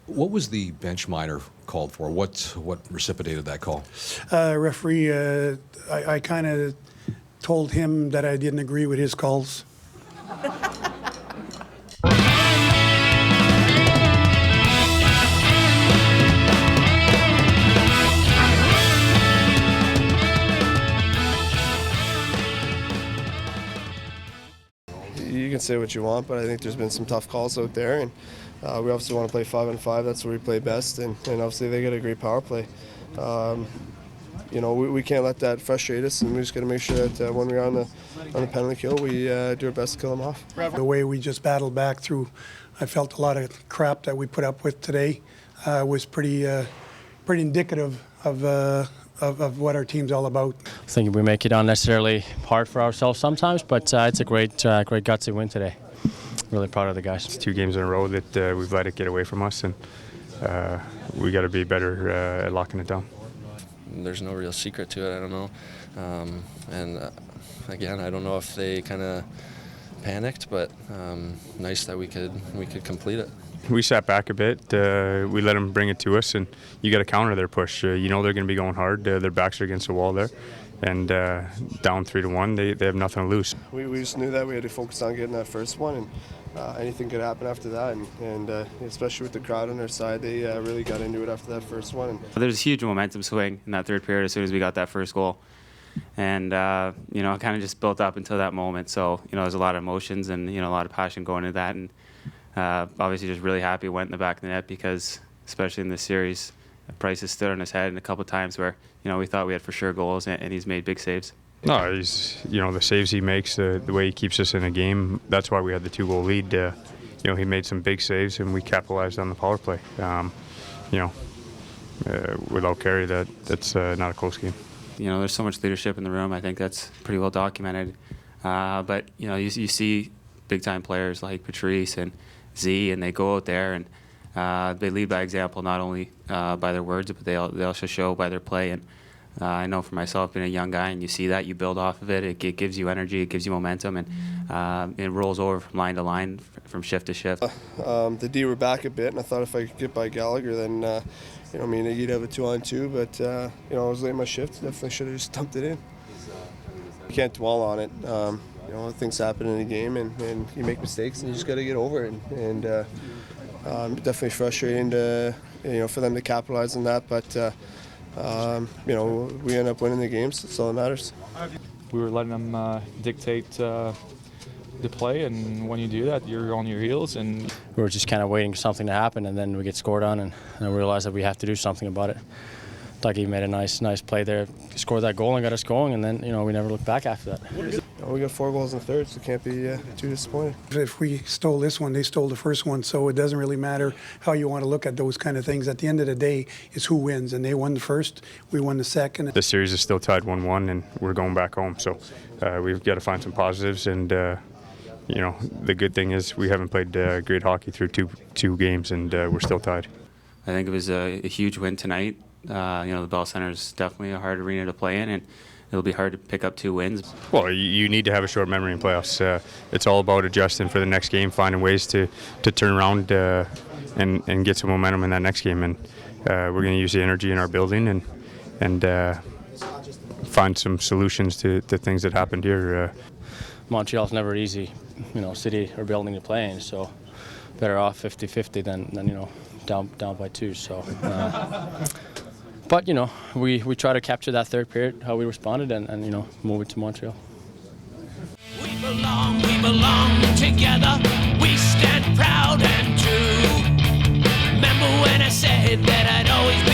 What was the bench minor called for? What precipitated that call? Referee, I kind of told him that I didn't agree with his calls. You can say what you want, but I think there's been some tough calls out there, and we obviously want to play 5-on-5. That's where we play best, and obviously they got a great power play. We can't let that frustrate us, and we just got to make sure that when we're on the penalty kill, we do our best to kill them off. The way we just battled back through, I felt a lot of crap that we put up with today was pretty indicative of what our team's all about. I think we make it unnecessarily hard for ourselves sometimes, but it's a great gutsy win today. Really proud of the guys. It's 2 games in a row that we've let it get away from us, and we got to be better at locking it down. There's no real secret to it. I don't know, again, I don't know if they kind of panicked, but nice that we could complete it. We sat back a bit. We let them bring it to us, and you got to counter their push. You know they're going to be going hard. Their backs are against the wall there, and down 3-1, they have nothing to lose. We just knew that we had to focus on getting that first one, and anything could happen after that. And especially with the crowd on their side, they really got into it after that first one. There's a huge momentum swing in that third period as soon as we got that first goal. And, it kind of just built up until that moment. So, there's a lot of emotions and, a lot of passion going into that. And obviously just really happy it went in the back of the net because, especially in this series, Price has stood on his head in a couple of times where, we thought we had for sure goals and he's made big saves. No, he's, the saves he makes, the way he keeps us in a game, that's why we had the 2-goal lead. He made some big saves and we capitalized on the power play. Without Carey, that's not a close game. There's so much leadership in the room. I think that's pretty well documented. But, you see big-time players like Patrice and Z, and they go out there and they lead by example, not only by their words, but they also show by their play. And I know for myself, being a young guy, and you see that, you build off of it. It gives you energy, it gives you momentum, and it rolls over from line to line, from shift to shift. The D were back a bit, and I thought if I could get by Gallagher, then me and Iggy'd have a 2-on-2. But I was late in my shift. Definitely should have just dumped it in. You can't dwell on it. Things happen in a game, and you make mistakes, and you just got to get over it. And definitely frustrating for them to capitalize on that, but. We end up winning the games. That's all that matters. We were letting them dictate the play, and when you do that, you're on your heels. And we were just kind of waiting for something to happen, and then we get scored on, and I realized that we have to do something about it. Dougie made a nice play there, scored that goal and got us going, and then we never looked back after that. We got 4 goals in the third, so can't be too disappointed. If we stole this one, they stole the first one, so it doesn't really matter how you want to look at those kind of things. At the end of the day, it's who wins, and they won the first, we won the second. The series is still tied 1-1, and we're going back home, so we've got to find some positives. And the good thing is we haven't played great hockey through two games, and we're still tied. I think it was a huge win tonight. The Bell Center is definitely a hard arena to play in, and it'll be hard to pick up 2 wins. Well, you need to have a short memory in playoffs. It's all about adjusting for the next game, finding ways to turn around and get some momentum in that next game. And we're going to use the energy in our building and find some solutions to things that happened here. Montreal's never easy, city or building to play in, so better off 50-50 than down by 2. So. But, we try to capture that third period, how we responded, and move it to Montreal. We belong together. We stand proud and true. Remember when I said that I'd always be